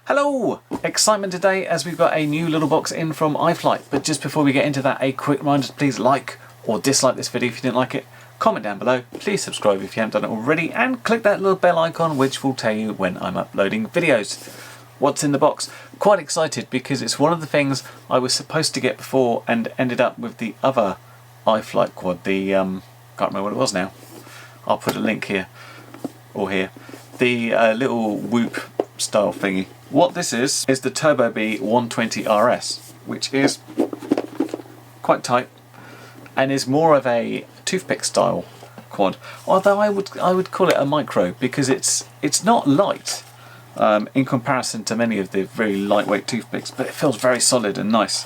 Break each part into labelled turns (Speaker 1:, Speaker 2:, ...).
Speaker 1: Hello! Excitement today as we've got a new little box in from iFlight. But just before we get into that, a quick reminder to please like or dislike this video if you didn't like it. Comment down below, please subscribe if you haven't done it already, and click that little bell icon which will tell you when I'm uploading videos. What's in the box? Quite excited because it's one of the things I was supposed to get before and ended up with the other iFlight quad, the, can't remember what it was now. I'll put a link here, or here. The little Whoop style thingy. What this is the TurboBee 120 RS, which is quite tight and is more of a toothpick style quad. Although I would call it a micro because it's not light in comparison to many of the very lightweight toothpicks, but it feels very solid and nice.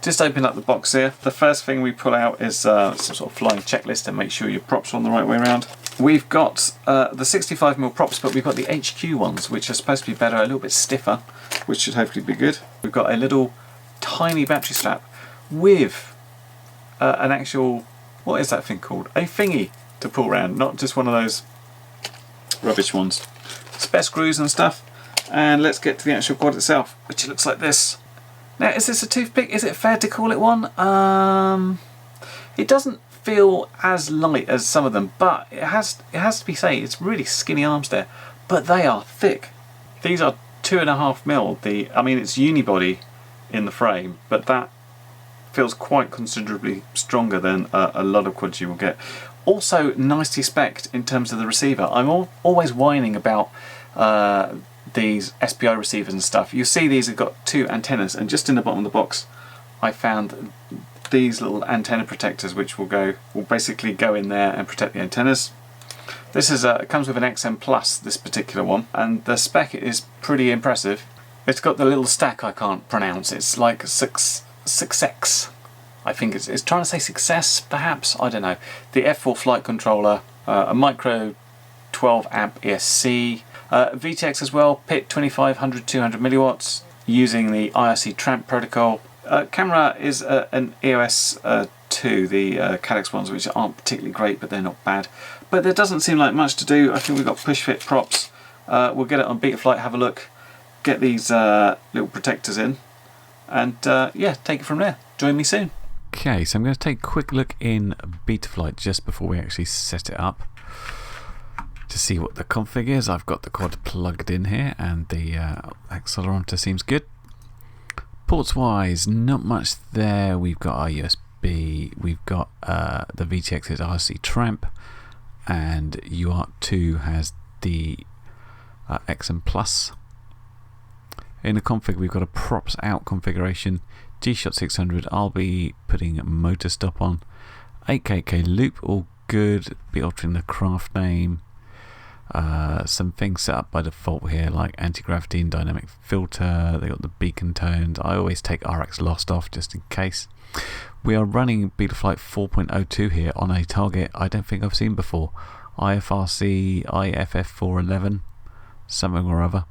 Speaker 1: Just open up the box here. The first thing we pull out is some sort of flying checklist and make sure your props are on the right way around. We've got the 65mm props, but we've got the HQ ones, which are supposed to be better, a little bit stiffer, which should hopefully be good. We've got a little tiny battery strap with an actual, what is that thing called? A thingy to pull around, not just one of those rubbish ones. Spare screws and stuff. And let's get to the actual quad itself, which looks like this. Now, is this a toothpick? Is it fair to call it one? It doesn't feel as light as some of them, but it has to be said, it's really skinny arms there, but they are thick. These are 2.5mm. I mean, it's unibody in the frame, but that feels quite considerably stronger than a lot of quads you will get. Also, nicely spec'd in terms of the receiver. I'm always whining about these SPI receivers and stuff. You see these have got two antennas, and just in the bottom of the box I found these little antenna protectors which will basically go in there and protect the antennas. This is it comes with an XM Plus, this particular one, and the spec is pretty impressive. It's got the little stack I can't pronounce. It's like 6X. I think it's trying to say success, perhaps, I don't know. The F4 flight controller, a micro 12 amp ESC, VTX as well, PIT 2500 200 milliwatts, using the IRC tramp protocol. Camera is an EOS 2, the Cadex ones, which aren't particularly great, but they're not bad. But there doesn't seem like much to do. I think we've got push fit props. We'll get it on Betaflight, have a look, get these little protectors in, and yeah, take it from there. Join me soon.
Speaker 2: Okay, so I'm going to take a quick look in Betaflight just before we actually set it up to see what the config is. I've got the quad plugged in here and the accelerometer seems good. Ports wise, not much there. We've got our USB, we've got the VTX's RC tramp, and UART2 has the XM Plus. In the config we've got a props out configuration, G-Shot 600, I'll be putting motor stop on, 8KK loop, all good, be altering the craft name. Some things set up by default here like anti-gravity and dynamic filter. They got the beacon tones. I always take RX lost off just in case. We are running Betaflight 4.02 here on a target I don't think I've seen before, IFRC IFF411 something or other.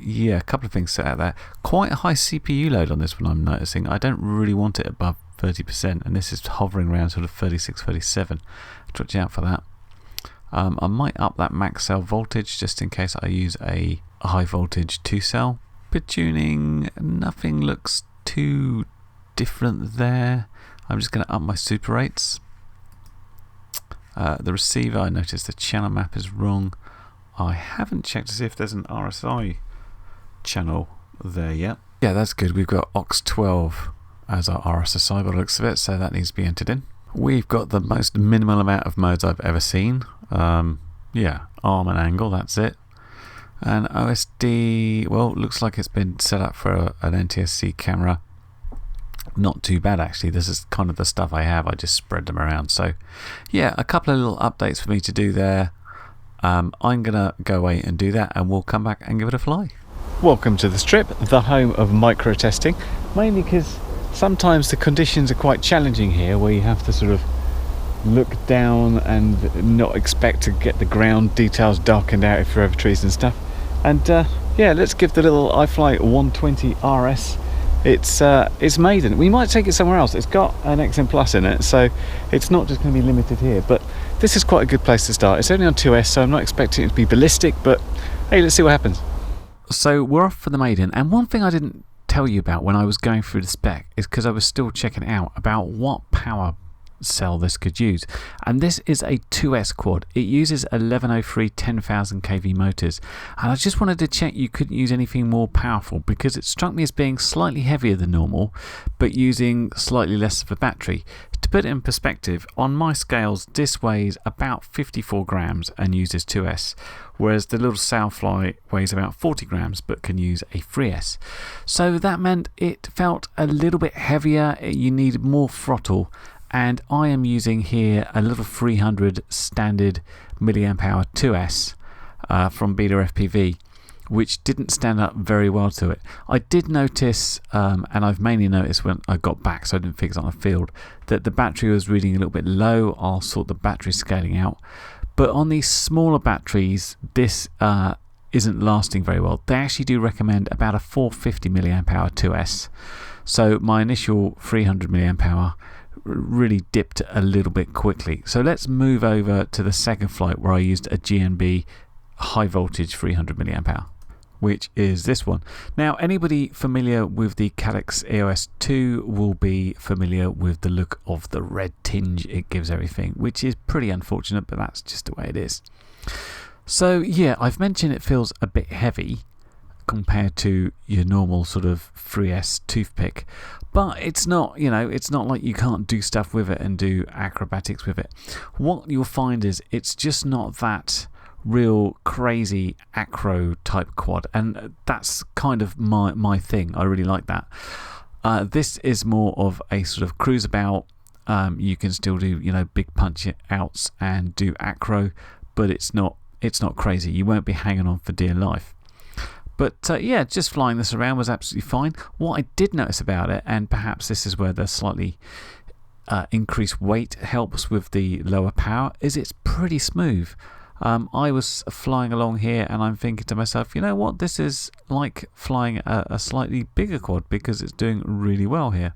Speaker 2: Yeah, a couple of things set out there. Quite a high CPU load on this one I'm noticing. I don't really want it above 30%, and this is hovering around sort of 36, 37. Watch out for that. I might up that max cell voltage just in case I use a high voltage 2-cell. Bit tuning, nothing looks too different there. I'm just going to up my super rates. The receiver, I noticed the channel map is wrong. I haven't checked to see if there's an RSI channel there yet. Yeah, that's good. We've got aux12 as our RSSI by the looks of it, so that needs to be entered in. We've got the most minimal amount of modes I've ever seen. Yeah, arm and angle, that's it. And OSD, well, looks like it's been set up for an NTSC camera. Not too bad actually. This is kind of the stuff I have. I just spread them around. So yeah, a couple of little updates for me to do there. I'm gonna go away and do that, and we'll come back and give it a fly. Welcome to the strip, the home of micro testing, mainly because sometimes the conditions are quite challenging here, where you have to sort of look down and not expect to get the ground details darkened out if you're over trees and stuff. And yeah, let's give the little iFlight 120 RS its maiden. We might take it somewhere else. It's got an XM Plus in it, so it's not just going to be limited here, but this is quite a good place to start. It's only on 2S, so I'm not expecting it to be ballistic, but hey, let's see what happens. So we're off for the maiden, and one thing I didn't tell you about when I was going through the spec is because I was still checking out about what power cell this could use, and this is a 2S quad. It uses 1103 10,000 kV motors, and I just wanted to check you couldn't use anything more powerful, because it struck me as being slightly heavier than normal but using slightly less of a battery. To put it in perspective, on my scales this weighs about 54 grams and uses 2S, whereas the little Soundfly weighs about 40 grams but can use a 3S. So that meant it felt a little bit heavier, you needed more throttle, and I am using here a little 300 standard milliamp hour 2S from Beta FPV, which didn't stand up very well to it. I did notice, and I've mainly noticed when I got back, so I didn't fix it on the field, that the battery was reading a little bit low. I'll sort the battery scaling out. But on these smaller batteries, this isn't lasting very well. They actually do recommend about a 450 milliamp hour 2S. So my initial 300 milliamp hour really dipped a little bit quickly. So let's move over to the second flight where I used a GNB high voltage 300 milliamp hour, which is this one. Now, anybody familiar with the Calyx EOS 2 will be familiar with the look of the red tinge it gives everything, which is pretty unfortunate, but that's just the way it is. So yeah, I've mentioned it feels a bit heavy compared to your normal sort of 3S toothpick, but it's not, you know, it's not like you can't do stuff with it and do acrobatics with it. What you'll find is it's just not that real crazy acro type quad, and that's kind of my thing. I really like that. This is more of a sort of cruise about. You can still do, you know, big punch outs and do acro, but it's not crazy. You won't be hanging on for dear life. But yeah, just flying this around was absolutely fine. What I did notice about it, and perhaps this is where the slightly increased weight helps with the lower power, is it's pretty smooth. I was flying along here and I'm thinking to myself, you know what, this is like flying a slightly bigger quad because it's doing really well here.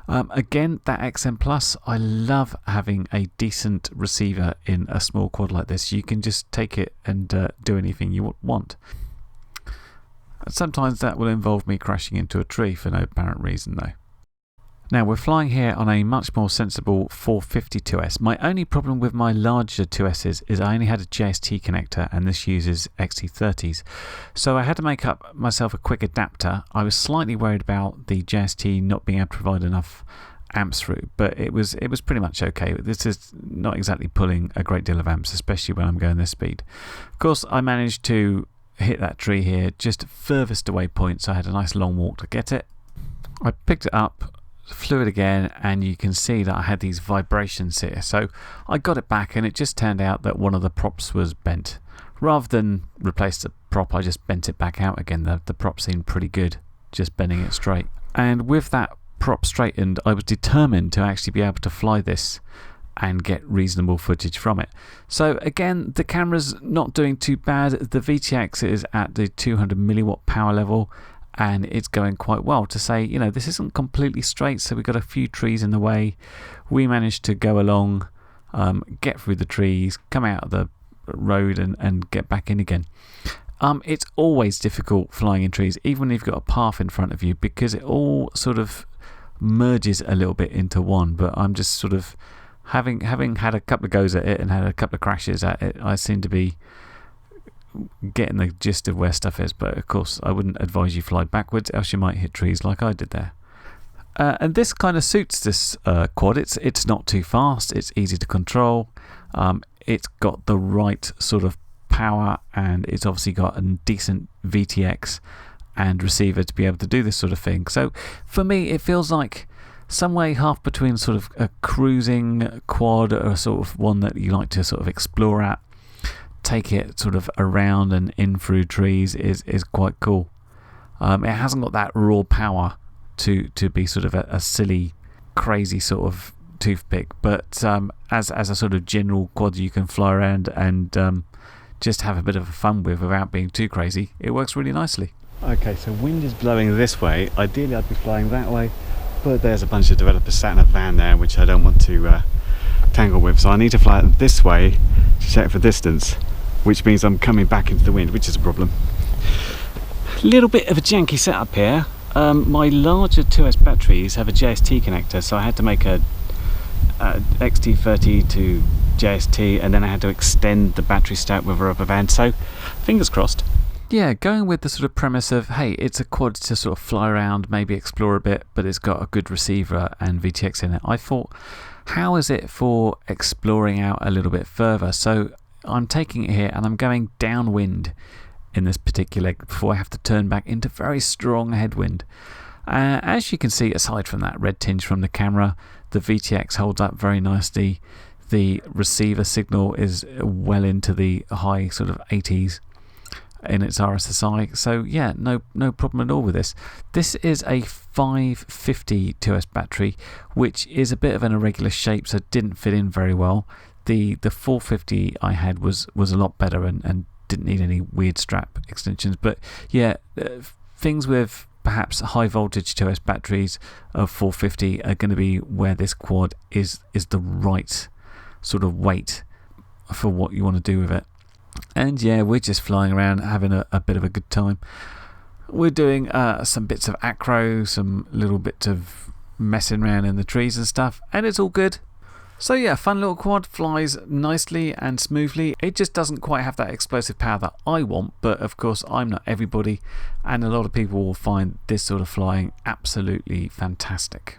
Speaker 2: Again, that XM Plus, I love having a decent receiver in a small quad like this. You can just take it and do anything you want. Sometimes that will involve me crashing into a tree for no apparent reason though. Now we're flying here on a much more sensible 450 2S. My only problem with my larger 2Ss is I only had a JST connector and this uses XT30s. So I had to make up myself a quick adapter. I was slightly worried about the JST not being able to provide enough amps through, but it was pretty much okay. This is not exactly pulling a great deal of amps, especially when I'm going this speed. Of course, I managed to hit that tree here just furthest away point, so I had a nice long walk to get it. I picked it up, flew it again, and you can see that I had these vibrations here. So I got it back and it just turned out that one of the props was bent. Rather than replace the prop, I just bent it back out again. The prop seemed pretty good, just bending it straight. And with that prop straightened, I was determined to actually be able to fly this and get reasonable footage from it. So again, the camera's not doing too bad. The VTX is at the 200 milliwatt power level, and it's going quite well. To say, you know, this isn't completely straight, so we've got a few trees in the way. We managed to go along, get through the trees, come out of the road and get back in again. It's always difficult flying in trees, even when you've got a path in front of you, because it all sort of merges a little bit into one. But I'm just sort of having had a couple of goes at it and had a couple of crashes at it, I seem to be getting the gist of where stuff is. But of course I wouldn't advise you fly backwards, else you might hit trees like I did there. And this kind of suits this quad. It's not too fast, it's easy to control, it's got the right sort of power, and it's obviously got a decent VTX and receiver to be able to do this sort of thing. So for me it feels like some way half between sort of a cruising quad or sort of one that you like to sort of explore at, take it sort of around and in through trees is quite cool. It hasn't got that raw power to be sort of a silly crazy sort of toothpick, but as a sort of general quad you can fly around and just have a bit of fun with without being too crazy, it works really nicely. Okay, so wind is blowing this way. Ideally I'd be flying that way, but there's a bunch of developers sat in a van there which I don't want to tangle with, so I need to fly it this way to check for distance, which means I'm coming back into the wind, which is a problem.
Speaker 1: Little bit of a janky setup here. My larger 2S batteries have a JST connector, so I had to make a XT30 to JST, and then I had to extend the battery stack with a rubber band, so fingers crossed. Yeah, going with the sort of premise of, hey, it's a quad to sort of fly around, maybe explore a bit, but it's got a good receiver and VTX in it. I thought, how is it for exploring out a little bit further? So I'm taking it here and I'm going downwind in this particular leg before I have to turn back into very strong headwind. As you can see, aside from that red tinge from the camera, the VTX holds up very nicely. The receiver signal is well into the high sort of 80s in its RSSI, so yeah, no problem at all with this. This is a 550 2S battery, which is a bit of an irregular shape, so it didn't fit in very well. The 450 I had was a lot better and didn't need any weird strap extensions, but yeah, things with perhaps high voltage 2S batteries of 450 are going to be where this quad is the right sort of weight for what you want to do with it. And yeah, we're just flying around having a bit of a good time. We're doing some bits of acro, some little bits of messing around in the trees and stuff, and it's all good. So yeah, fun little quad, flies nicely and smoothly. It just doesn't quite have that explosive power that I want, but of course I'm not everybody, and a lot of people will find this sort of flying absolutely fantastic.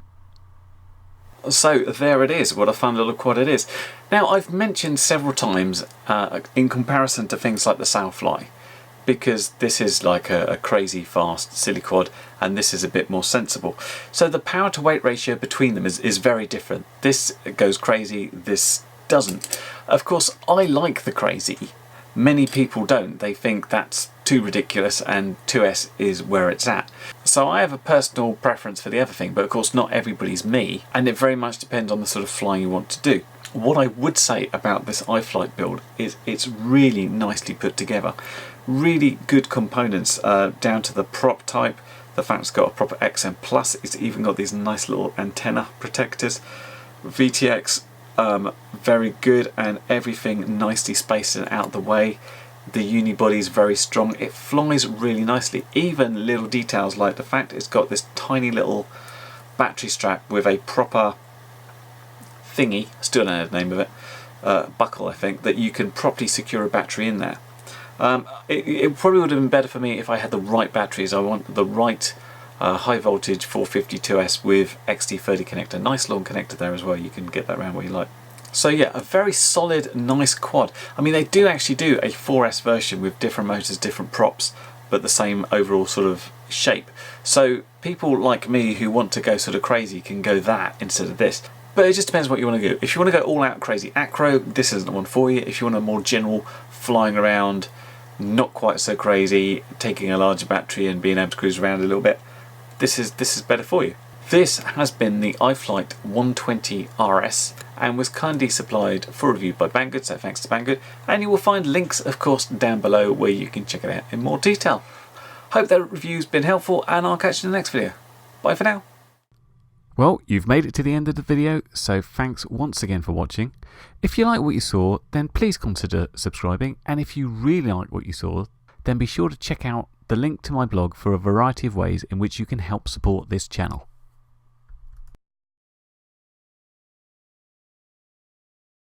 Speaker 1: So there it is, what a fun little quad it is. Now, I've mentioned several times in comparison to things like the Southfly, because this is like a crazy fast silly quad and this is a bit more sensible. So the power to weight ratio between them is very different. This goes crazy, this doesn't. Of course, I like the crazy. Many people don't. They think that's too ridiculous and 2S is where it's at. So I have a personal preference for the other thing, but of course not everybody's me, and it very much depends on the sort of flying you want to do. What I would say about this iFlight build is it's really nicely put together. Really good components down to the prop type, the fact it's got a proper XM Plus, it's even got these nice little antenna protectors. VTX, very good, and everything nicely spaced and out of the way. The unibody is very strong, it flies really nicely. Even little details like the fact it's got this tiny little battery strap with a proper thingy, still don't know the name of it, buckle I think, that you can properly secure a battery in there. It probably would have been better for me if I had the right batteries. I want the right high voltage 452S with XT30 connector. Nice long connector there as well, you can get that around where you like. So yeah, a very solid, nice quad. I mean, they do actually do a 4S version with different motors, different props, but the same overall sort of shape. So people like me who want to go sort of crazy can go that instead of this. But it just depends what you want to do. If you want to go all out crazy acro, this isn't the one for you. If you want a more general flying around, not quite so crazy, taking a larger battery and being able to cruise around a little bit, this is better for you. This has been the iFlight 120 RS and was kindly supplied for review by Banggood, so thanks to Banggood, and you will find links of course down below where you can check it out in more detail. Hope that review's been helpful, and I'll catch you in the next video. Bye for now. Well, you've made it to the end of the video, so thanks once again for watching. If you like what you saw, then please consider subscribing, and if you really like what you saw, then be sure to check out the link to my blog for a variety of ways in which you can help support this channel.